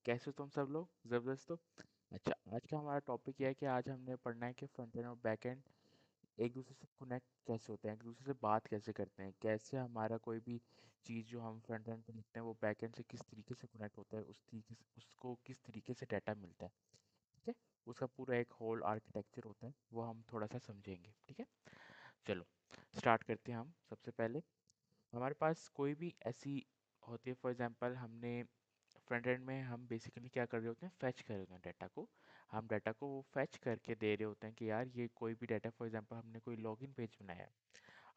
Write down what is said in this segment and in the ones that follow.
कैसे हो तुम सब लोग? ज़बरदस्त हो? अच्छा, आज का हमारा टॉपिक यह है कि आज हमने पढ़ना है कि फ्रंट एंड और बैक एंड एक दूसरे से कनेक्ट कैसे होते हैं, एक दूसरे से बात कैसे करते हैं, कैसे हमारा कोई भी चीज़ जो हम फ्रंट एंड पे लिखते हैं वो बैक एंड से किस तरीके से कनेक्ट होता है, उस तरीके से उसको किस तरीके से डाटा मिलता है। ठीक है, उसका पूरा एक होल आर्किटेक्चर होता है, वो हम थोड़ा सा समझेंगे। ठीक है, चलो स्टार्ट करते हैं। हम सबसे पहले हमारे पास कोई भी ऐसी होती है, फॉर एग्जांपल हमने फ्रंट एंड में हम बेसिकली क्या कर रहे होते हैं, फैच कर रहे होते हैं डाटा को। हम डाटा को फैच करके दे रहे होते हैं कि यार ये कोई भी डाटा, फॉर एग्जांपल हमने कोई लॉगिन पेज बनाया है।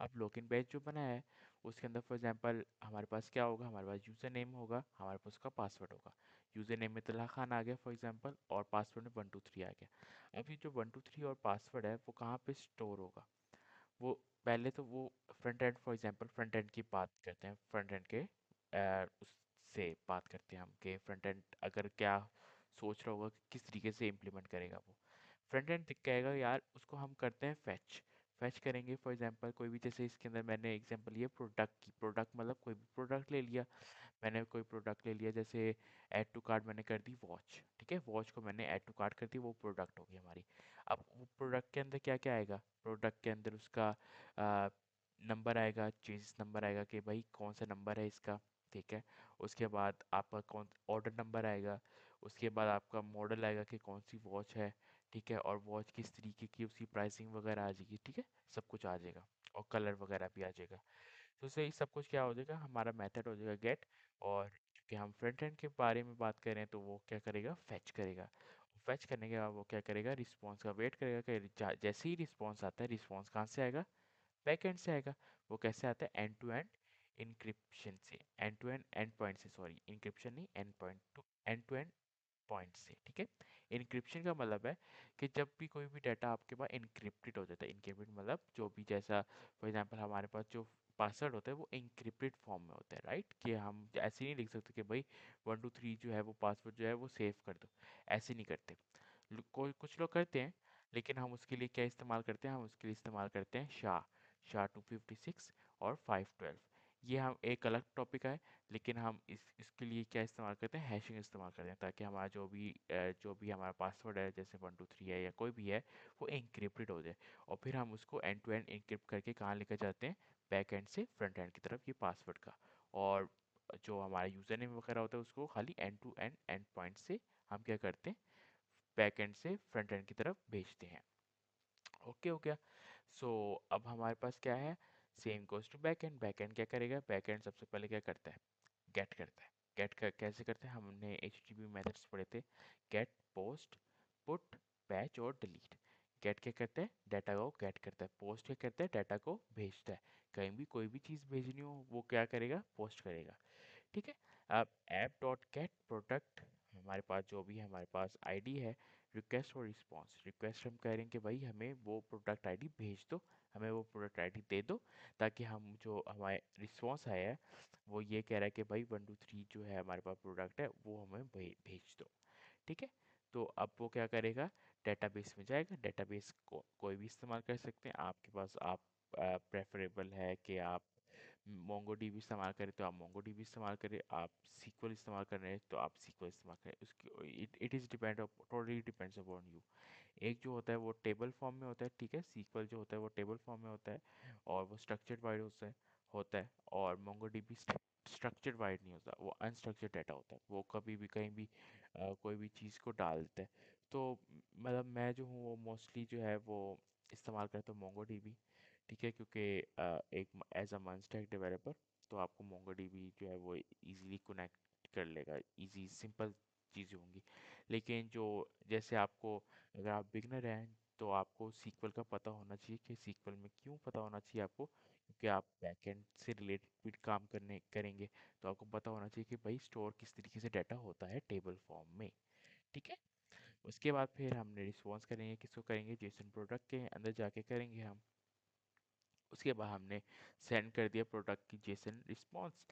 अब लॉगिन पेज जो बनाया है उसके अंदर फॉर एग्जांपल हमारे पास क्या होगा, हमारे पास यूज़र नेम होगा, हमारे पास उसका पासवर्ड होगा। यूज़र नेम में तला खान आ गया फॉर एग्जांपल, और पासवर्ड में 123 आ गया। अभी जो 123 और पासवर्ड है वो कहाँ पे स्टोर होगा? वो पहले तो वो front end, for example front end की बात करते हैं, फ्रंट एंड के उससे बात करते हैं हम कि फ्रंट एंड अगर क्या सोच रहा होगा कि किस तरीके से इम्प्लीमेंट करेगा वो। फ्रंट एंड कहेगा यार उसको हम करते हैं फैच। फैच करेंगे फॉर एग्जांपल कोई भी, जैसे इसके अंदर मैंने एग्जांपल लिया प्रोडक्ट की। प्रोडक्ट मतलब कोई भी प्रोडक्ट ले लिया, मैंने कोई प्रोडक्ट ले लिया, जैसे ऐड टू कार्ट मैंने कर दी वॉच। ठीक है, वॉच को मैंने ऐड टू कार्ट कर दी, वो प्रोडक्ट होगी हमारी। अब वो प्रोडक्ट के अंदर क्या क्या आएगा? प्रोडक्ट के अंदर उसका नंबर आएगा, चेंज नंबर आएगा कि भाई कौन सा नंबर है इसका। ठीक है, उसके बाद आपका कौन ऑर्डर नंबर आएगा, उसके बाद आपका मॉडल आएगा कि कौन सी वॉच है। ठीक है, और वॉच किस तरीके की, उसकी प्राइसिंग वगैरह आ जाएगी। ठीक है, सब कुछ आ जाएगा, और कलर वगैरह भी आ जाएगा। तो उससे ही सब कुछ क्या हो जाएगा, हमारा मेथड हो जाएगा गेट। और क्योंकि हम फ्रंट एंड के बारे में बात करें तो वो क्या करेगा, फेच करेगा। फेच करने के बाद वो क्या करेगा, रिस्पॉन्स का वेट करेगा कि जैसे ही रिस्पॉन्स आता है, रिस्पॉन्स कहाँ से आएगा, बैक एंड से आएगा। वो कैसे आता है, एंड टू एंड इनक्रिप्शन से, end to end end point से, सॉरी इंक्रिप्शन नहीं, end point to end to end point से। ठीक है, इनक्रिप्शन का मतलब है कि जब भी कोई भी डाटा आपके पास इनक्रिप्टेड हो जाता है, इनक्रिप्टेड मतलब जो भी, जैसा फॉर एग्जांपल हमारे पास जो पासवर्ड होता है वो इंक्रिप्टेड फॉर्म में होता है, राइट? कि हम ऐसे नहीं लिख सकते कि भाई 123 जो है वो पासवर्ड जो है वो सेव कर दो, ऐसे नहीं करते। कोई कुछ लोग करते हैं, लेकिन हम उसके लिए क्या इस्तेमाल करते हैं, हम उसके लिए इस्तेमाल करते हैं शा शा 256 और 512। ये हम एक अलग टॉपिक है, लेकिन हम इसके लिए क्या इस्तेमाल करते हैं, हैशिंग इस्तेमाल करते हैं, ताकि हमारा जो भी हमारा पासवर्ड है, जैसे 123 है या कोई भी है, वो एन्क्रिप्टेड हो जाए। और फिर हम उसको एंड टू एंड एन्क्रिप्ट करके कहाँ लेकर जाते हैं, बैक एंड से फ्रंट एंड की तरफ, ये पासवर्ड का। और जो हमारा यूज़र नेम वगैरह होता है उसको खाली end to end end point से हम क्या करते हैं, बैक एंड से फ्रंट एंड की तरफ भेजते हैं। ओके हो गया। सो अब हमारे पास क्या है, same goes to back end. Back end क्या करेगा, बैक एंड सबसे पहले क्या करता है, गेट करता है। कैसे करते हैं, हमने एचटीटीपी मेथड्स पढ़े थे, गेट, पोस्ट, पुट, पैच और डिलीट। गेट क्या करता है, डाटा को गेट करता है। पोस्ट क्या करता है, डाटा को भेजता है। कहीं भी कोई भी चीज़ भेजनी हो वो क्या करेगा, पोस्ट करेगा। ठीक है, अब ऐप डॉट गेट प्रोडक्ट, हमारे पास जो भी है, हमारे पास आईडी है, रिक्वेस्ट और रिस्पॉन्स। रिक्वेस्ट हम कह रहे हैं कि भाई हमें वो प्रोडक्ट आईडी भेज दो, हमें वो प्रोडक्ट आईडी दे दो, ताकि हम जो हमारे रिस्पॉन्स आया है वो ये कह रहा है कि भाई 123 जो है हमारे पास प्रोडक्ट है वो हमें भेज दो। ठीक है, तो अब वो क्या करेगा, डेटाबेस में जाएगा। डेटाबेस को कोई भी इस्तेमाल कर सकते हैं, आपके पास आप प्रेफरेबल है कि आप मोंगोडीबी इस्तेमाल करें तो आप मोंगोडीबी इस्तेमाल करें, आप सीक्वल इस्तेमाल कर रहे हैं तो आप सीक्वल इस्तेमाल करें। उसकी it is depend, totally depends upon you. एक जो होता है वो टेबल फॉर्म में होता है, ठीक है, सीक्वल जो होता है वो टेबल फॉर्म में होता है, और वो स्ट्रक्चर्ड वाइड होता है। और मोंगोडीबी स्ट्रक्चर्ड वाइड नहीं होता, वो अनस्ट्रक्चर्ड डाटा होता है, वो कभी भी कहीं भी कोई भी चीज़ को डाल देता है। तो मतलब मैं जो हूँ वो मोस्टली जो है वो इस्तेमाल करता हूँ मोंगोडीबी। ठीक है, क्योंकि एक एज अ स्टैक डेवलपर तो आपको मोंगोडीबी जो है वो इजीली कनेक्ट कर लेगा, इजी सिंपल चीज़ें होंगी। लेकिन जो, जैसे आपको, अगर आप बिगनर हैं तो आपको सीक्वल का पता होना चाहिए। कि सीक्वल में क्यों पता होना चाहिए आपको, क्योंकि आप बैकएंड से रिलेटेड काम करने करेंगे, तो आपको पता होना चाहिए कि भाई स्टोर किस तरीके से डाटा होता है टेबल फॉर्म में। ठीक है, उसके बाद फिर हमने रिस्पॉन्स करेंगे, किसको करेंगे, जेसन प्रोडक्ट के अंदर जाके करेंगे हम। उसके बाद हमने सेंड कर दिया प्रोडक्ट की जेसन रिस्पॉन्स।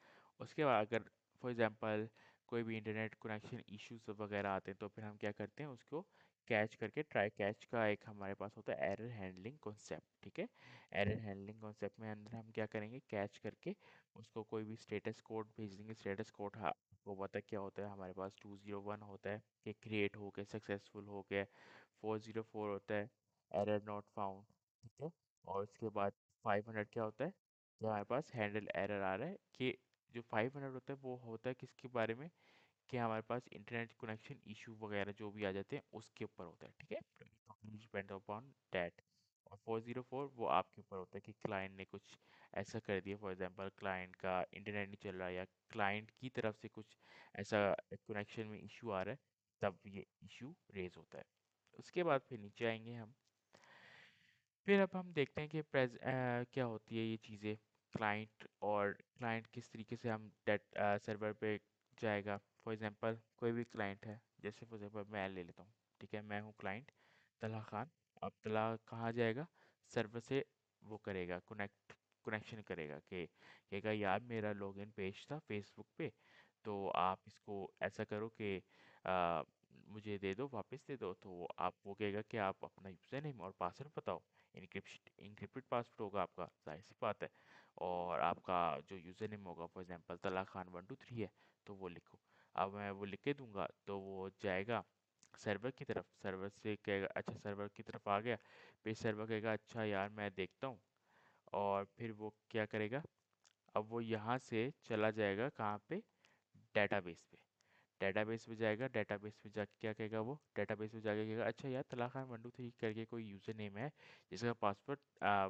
उसके बाद अगर फॉर एग्जांपल कोई भी इंटरनेट कनेक्शन इश्यूज वगैरह आते हैं तो फिर हम क्या करते हैं, उसको कैच करके, ट्राई कैच का एक हमारे पास होता है एरर हैंडलिंग कॉन्सेप्ट। ठीक है, एरर हैंडलिंग कॉन्सेप्ट में अंदर हम क्या करेंगे, कैच करके उसको कोई भी स्टेटस कोड भेज देंगे। स्टेटस कोड वो पता है क्या होता है, हमारे पास 201 होता है कि क्रिएट हो गया, सक्सेसफुल हो गया। 404 होता है एरर नॉट फाउंड, ठीक है। और उसके बाद 500 क्या होता है कि हमारे पास हैंडल एरर आ रहा है, कि जो 500 होता है वो होता है किसके बारे में, कि हमारे पास इंटरनेट कनेक्शन इशू वगैरह जो भी आ जाते हैं उसके ऊपर होता है, ठीक है। Depend upon that. और 404 वो आपके ऊपर होता है कि क्लाइंट ने कुछ ऐसा कर दिया, फॉर एग्जांपल क्लाइंट का इंटरनेट नहीं चल रहा, या क्लाइंट की तरफ से कुछ ऐसा कनेक्शन में इशू आ रहा है, तब ये इशू रेज होता है। उसके बाद फिर नीचे आएंगे हम। फिर अब हम देखते हैं कि क्या होती है ये चीज़ें, क्लाइंट, और क्लाइंट किस तरीके से हम डेट सर्वर पे जाएगा। फॉर एग्जांपल कोई भी क्लाइंट है, जैसे फॉर एग्जांपल मैं ले लेता हूँ, ठीक है, मैं हूँ क्लाइंट तला खान। अब तला कहाँ जाएगा, सर्वर से वो करेगा कनेक्शन करेगा, कि कहेगा यार मेरा लॉगिन पेज था फेसबुक पे, तो आप इसको ऐसा करो कि आ, मुझे दे दो, वापस दे दो। तो आप वो कहेगा कि आप अपना यूज़र नेम और पासवर्ड बताओ। इनक्रिप्टेड पासवर्ड होगा आपका, जाहिर सी बात है। और आपका जो यूज़र नेम होगा, फॉर एग्जांपल तला खान 123 है, तो वो लिखो। अब मैं वो लिख के दूंगा तो वो जाएगा सर्वर की तरफ, सर्वर से कहेगा अच्छा, सर्वर की तरफ आ गया। फिर सर्वर कहेगा अच्छा यार मैं देखता हूँ, और फिर वो क्या करेगा, अब वो यहाँ से चला जाएगा कहाँ पे, डेटाबेस पे। डेटाबेस पे जाएगा, डेटाबेस पे जाके क्या कहेगा, वो डेटाबेस पे जाके कहेगा अच्छा यार तला खान 123 करके कोई यूज़र नेम है जिसका पासवर्ड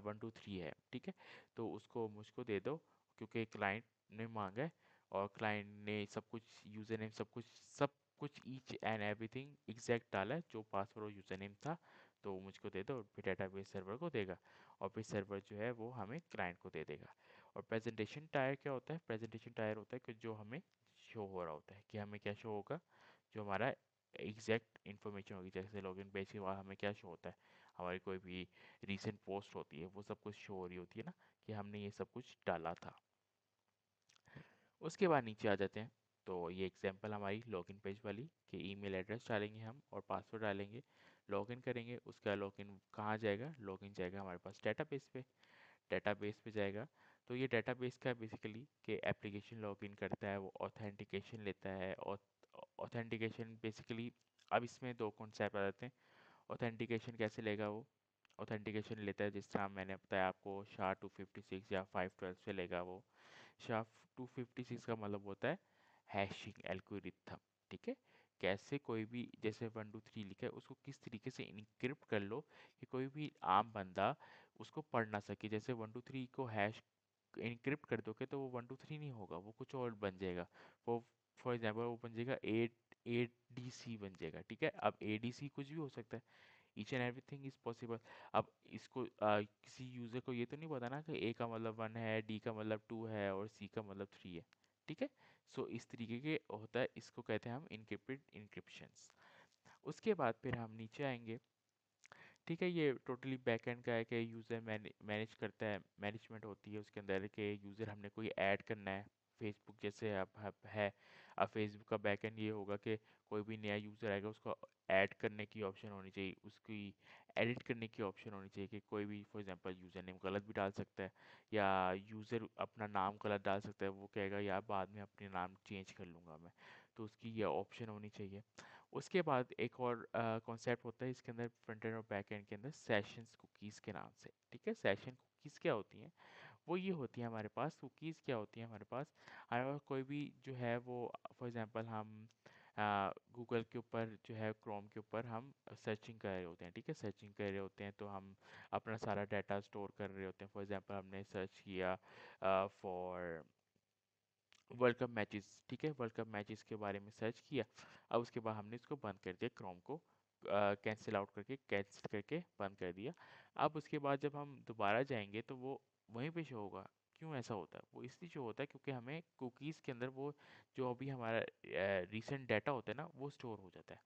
123 है, ठीक है, तो उसको मुझको दे दो, क्योंकि क्लाइंट ने मांगा है, और क्लाइंट ने सब कुछ यूज़र नेम सब कुछ ईच एंड एवरीथिंग एग्जैक्ट डाला है जो पासवर्ड और यूज़र नेम था। तो मुझको दे दो, फिर डेटाबेस सर्वर को देगा, और फिर सर्वर जो है वो हमें क्लाइंट को दे देगा। और प्रेजेंटेशन टायर क्या होता है, प्रेजेंटेशन टायर होता है कि जो हमें शो हो रहा होता है, कि हमें क्या शो होगा, जो हमारा एग्जैक्ट इन्फॉर्मेशन होगी। जैसे लॉगिन पेज के बाद हमें क्या शो होता है, हमारी कोई भी रीसेंट पोस्ट होती है, वो सब कुछ शो हो रही होती है ना, कि हमने ये सब कुछ डाला था। उसके बाद नीचे आ जाते हैं। तो ये एग्जांपल हमारी लॉगिन पेज वाली, कि ईमेल एड्रेस डालेंगे हम और पासवर्ड डालेंगे, लॉगिन करेंगे। उसका लॉगिन कहाँ जाएगा, लॉगिन जाएगा हमारे पास डेटाबेस पे, डेटाबेस पे जाएगा। तो ये डेटाबेस का बेसिकली कि एप्लीकेशन लॉगिन करता है, वो ऑथेंटिकेशन लेता है। और ऑथेंटिकेशन बेसिकली, अब इसमें दो कॉन्सेप्ट आ जाते हैं। ऑथेंटिकेशन कैसे लेगा वो, ऑथेंटिकेशन लेता है जिस तरह मैंने बताया आपको, SHA-256 या 512 से लेगा वो। SHA-256 का मतलब होता है हैशिंग एल्गोरिथम, ठीक है। कैसे कोई भी, जैसे 123 लिखा है, उसको किस तरीके से इनक्रिप्ट कर लो कि कोई भी आम बंदा उसको पढ़ ना सके। जैसे 123 को हैश इनक्रिप्ट कर दोगे तो वो 123 नहीं होगा, वो कुछ और बन जाएगा। वो फॉर एग्जांपल वो बन जाएगा ADC बन जाएगा, ठीक है। अब ADC कुछ भी हो सकता है, each and everything is possible. अब इसको किसी यूजर को ये तो नहीं पता ना कि ए का मतलब 1 है, डी का मतलब 2 है, और सी का मतलब 3 है, ठीक है। सो इस तरीके के होता है, इसको कहते हैं हम इनक्रिप्टेड इनक्रिप्शंस। उसके बाद फिर हम नीचे आएंगे, ठीक है। ये टोटली बैकएंड का है कि यूज़र मैनेज करता है, मैनेजमेंट होती है उसके अंदर, कि यूज़र हमने कोई ऐड करना है फेसबुक जैसे अब है। अब फेसबुक का बैकएंड ये होगा कि कोई भी नया यूज़र आएगा उसको ऐड करने की ऑप्शन होनी चाहिए, उसकी एडिट करने की ऑप्शन होनी चाहिए, कि कोई भी फॉर एग्जांपल यूज़र नेम गलत भी डाल सकता है, या यूज़र अपना नाम गलत डाल सकता है, वो कहेगा यार बाद में अपने नाम चेंज कर लूँगा मैं, तो उसकी ये ऑप्शन होनी चाहिए। उसके बाद एक और कॉन्सेप्ट होता है इसके अंदर, फ्रंट एंड और बैक एंड के अंदर, सेशंस कुकीज़ के नाम से, ठीक है। सेशन कुकीज़ क्या होती हैं, वो ये होती है हमारे पास, कुकीज़ क्या होती हैं हमारे पास कोई भी जो है वो, फॉर एग्जांपल हम गूगल के ऊपर जो है, क्रोम के ऊपर हम सर्चिंग कर रहे होते हैं, ठीक है, सर्चिंग कर रहे होते हैं, तो हम अपना सारा डाटा स्टोर कर रहे होते हैं। फॉर एग्जांपल हमने सर्च किया फॉर वर्ल्ड कप मैचेस, ठीक है, वर्ल्ड कप मैचेस के बारे में सर्च किया। अब उसके बाद हमने इसको बंद कर दिया, क्रोम को कैंसिल आउट करके, कैंसिल करके बंद कर दिया। अब उसके बाद जब हम दोबारा जाएंगे तो वो वहीं पे शो होगा। क्यों ऐसा होता है, वो इसलिए शो होता है क्योंकि हमें कुकीज़ के अंदर वो जो अभी हमारा रीसेंट डाटा होता है ना, वो स्टोर हो जाता है।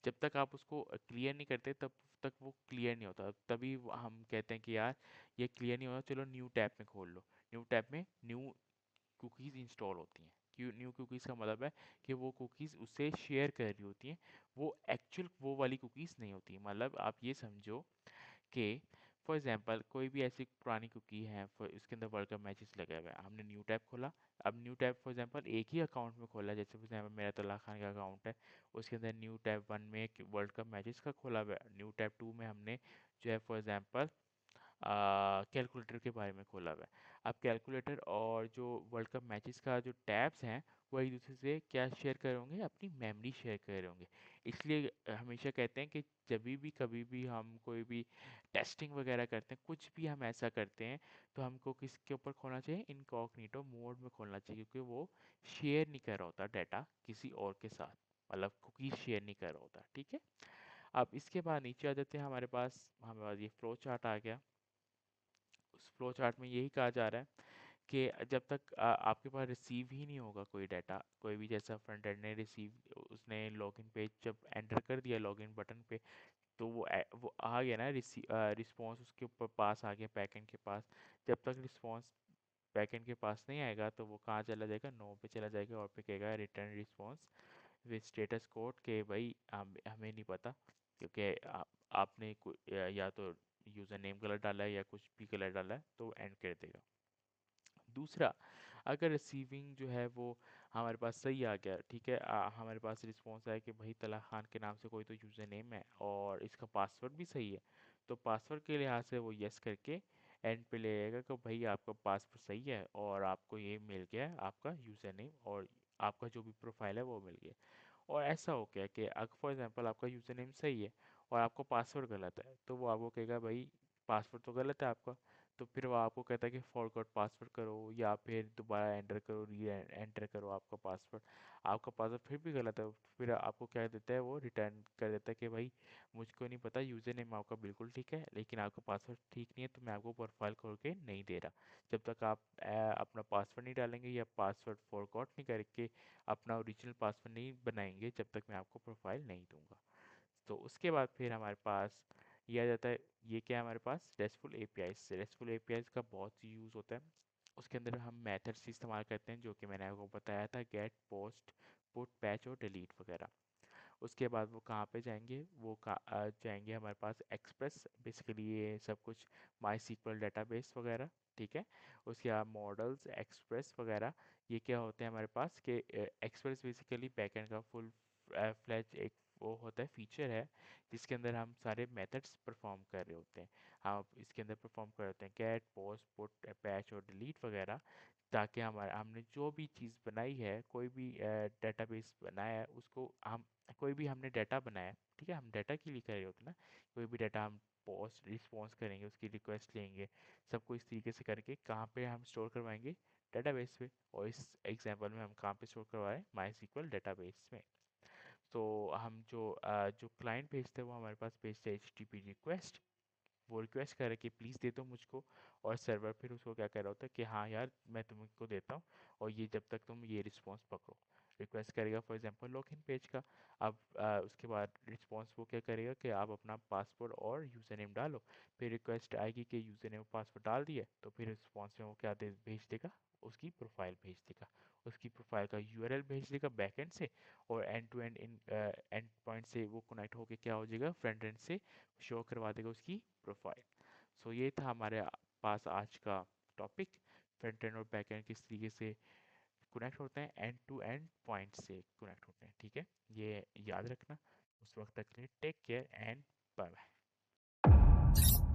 जब तक आप उसको क्लियर नहीं करते तब तक वो क्लियर नहीं होता, तभी हम कहते हैं कि यार ये क्लियर नहीं होता, चलो न्यू टैब में खोल लो। न्यू टैब में न्यू कुकीज़ इंस्टॉल होती हैं। क्यों न्यू कुकीज़ का मतलब है कि वो कुकीज़ उससे शेयर कर रही होती हैं, वो एक्चुअल वो वाली कुकीज़ नहीं होती। मतलब आप ये समझो कि फॉर एग्जांपल कोई भी ऐसी पुरानी कुकी है उसके अंदर वर्ल्ड कप मैचेस लगे हुए हैं, हमने न्यू टैब खोला। अब न्यू टैब फॉर एग्जांपल एक ही अकाउंट में खोला, जैसे फॉर एग्जांपल मेरा तल्ला खान का अकाउंट है, उसके अंदर न्यू टैब 1 में वर्ल्ड कप मैचेस का खोला हुआ है, न्यू टैब 2 में हमने जो है फॉर एग्जांपल कैलकुलेटर के बारे में खोला हुआ है। अब कैलकुलेटर और जो वर्ल्ड कप मैचेस का जो टैब्स हैं वो एक दूसरे से क्या शेयर कर होंगे, अपनी मेमोरी शेयर कर रहे होंगे। इसलिए हमेशा कहते हैं कि जब भी कभी भी हम कोई भी टेस्टिंग वगैरह करते हैं, कुछ भी हम ऐसा करते हैं, तो हमको किसके ऊपर खोलना चाहिए, इनकॉग्निटो मोड में खोलना चाहिए, क्योंकि वो शेयर नहीं कर रहा होता डाटा किसी और के साथ, मतलब कुकीज शेयर नहीं कर रहा होता। ठीक है। अब इसके बाद नीचे आ जाते हैं, हमारे पास ये फ्लो चार्ट आ गया। उस फ्लो चार्ट में यही कहा जा रहा है कि जब तक आपके पास रिसीव ही नहीं होगा कोई डाटा, कोई भी जैसा फ्रंट एंड ने रिसीव, उसने लॉगिन पेज जब एंटर कर दिया लॉगिन बटन पे, तो वो आ गया ना, रिस्पॉन्स उसके ऊपर पास आ गया बैकएंड के पास। जब तक रिस्पॉन्स बैकएंड के पास नहीं आएगा तो वो कहाँ चला जाएगा, नो पे चला जाएगा, और पे कहेगा return response with status code के भाई हमें नहीं पता, क्योंकि आपने या तो यूज़र नेम गलत डाला है या कुछ भी गलत डाला है, तो एंड कर देगा। दूसरा, अगर रिसीविंग जो है वो हमारे पास सही आ गया, ठीक है, हमारे पास रिस्पॉन्स आया कि भाई तला खान के नाम से कोई तो यूज़र नेम है और इसका पासवर्ड भी सही है, तो पासवर्ड के लिहाज से वो यस करके एंड पे ले आएगा कि भाई आपका पासवर्ड सही है और आपको ये मिल गया है, आपका यूज़र नेम और आपका जो भी प्रोफाइल है वो मिल गया। और ऐसा हो गया कि अगर फॉर एग्जांपल आपका यूज़र नेम सही है और आपको पासवर्ड गलत है, तो वो आपको कहेगा भाई पासवर्ड तो गलत है आपका, तो फिर वो आपको कहता है कि फॉरगॉट पासवर्ड करो या फिर दोबारा एंटर करो, री एंटर करो आपका पासवर्ड। आपका पासवर्ड फिर भी गलत है, फिर आपको क्या देता है, वो रिटर्न कर देता है कि भाई मुझको नहीं पता, यूज़र नेम आपका बिल्कुल ठीक है लेकिन आपका पासवर्ड ठीक नहीं है, तो मैं आपको प्रोफाइल खोल के नहीं दे रहा। जब तक आप अपना पासवर्ड नहीं डालेंगे या पासवर्ड फॉरगॉट नहीं करके अपना ओरिजिनल पासवर्ड नहीं बनाएंगे, जब तक मैं आपको प्रोफाइल नहीं दूंगा। तो उसके बाद फिर हमारे पास ये आ जाता है, ये क्या है हमारे पास, रेस्टफुल एपीआईज। रेस्टफुल एपीआईज का बहुत यूज़ होता है, उसके अंदर हम मेथड्स इस्तेमाल करते हैं जो कि मैंने आपको बताया था, गेट, पोस्ट, पुट, पैच और डिलीट वगैरह। उसके बाद वो कहाँ पे जाएंगे, वो जाएंगे हमारे पास एक्सप्रेस, बेसिकली ये सब कुछ माई सीक्वल डेटाबेस वगैरह। ठीक है। उसके बाद मॉडल्स, एक्सप्रेस वगैरह, ये क्या होते हैं हमारे पास कि एक्सप्रेस बेसिकली बैकएंड का फुल फ्लैज एक वो होता है, फीचर है, जिसके अंदर हम सारे मेथड्स परफॉर्म कर रहे होते हैं। हम इसके अंदर परफॉर्म कर रहे होते हैं गेट, पोस्ट, पुट, पैच और डिलीट वगैरह, ताकि हमारा हमने जो भी चीज़ बनाई है, कोई भी डेटाबेस बनाया है, उसको हम कोई भी हमने डाटा बनाया, ठीक है, हम डाटा के लिए कर रहे होते हैं ना, कोई भी डाटा हम पोस्ट रिस्पॉन्स करेंगे, उसकी रिक्वेस्ट लेंगे, सबको इस तरीके से करके कहाँ पे हम स्टोर करवाएंगे, डेटाबेस पे। और इस एग्जांपल में हम कहाँ पे स्टोर करवा रहे हैं, माई सीक्वल डेटाबेस में। तो हम जो क्लाइंट भेजते हैं वो हमारे पास भेजते हैं HTTP रिक्वेस्ट, वो रिक्वेस्ट कर रहा है कि प्लीज़ दे दो मुझको, और सर्वर फिर उसको क्या कर रहा होता है कि हाँ यार मैं तुमको देता हूँ, और ये जब तक तुम ये रिस्पॉन्स पकड़ो, रिक्वेस्ट करेगा फॉर एग्जांपल लॉगिन पेज का। अब उसके बाद रिस्पॉन्स वो क्या करेगा कि आप अपना पासवर्ड और यूज़र नेम डालो, फिर रिक्वेस्ट आएगी कि यूज़र नेम पासवर्ड डाल दिए, तो फिर रिस्पॉन्स में वो क्या भेज देगा, उसकी प्रोफाइल भेज देगा, उसकी प्रोफाइल का यूआरएल भेज देगा बैकएंड से, और end to end in end point से वो कनेक्ट होके क्या हो जाएगा, फ्रंट एंड से शो करवा देगा उसकी प्रोफाइल। सो ये था हमारे पास आज का टॉपिक, फ्रंट एंड और बैक एंड किस तरीके से कनेक्ट होते हैं, एंड टू एंड पॉइंट से कनेक्ट होते हैं। ठीक है, ये याद रखना। उस वक्त तक के लिए take care and bye bye.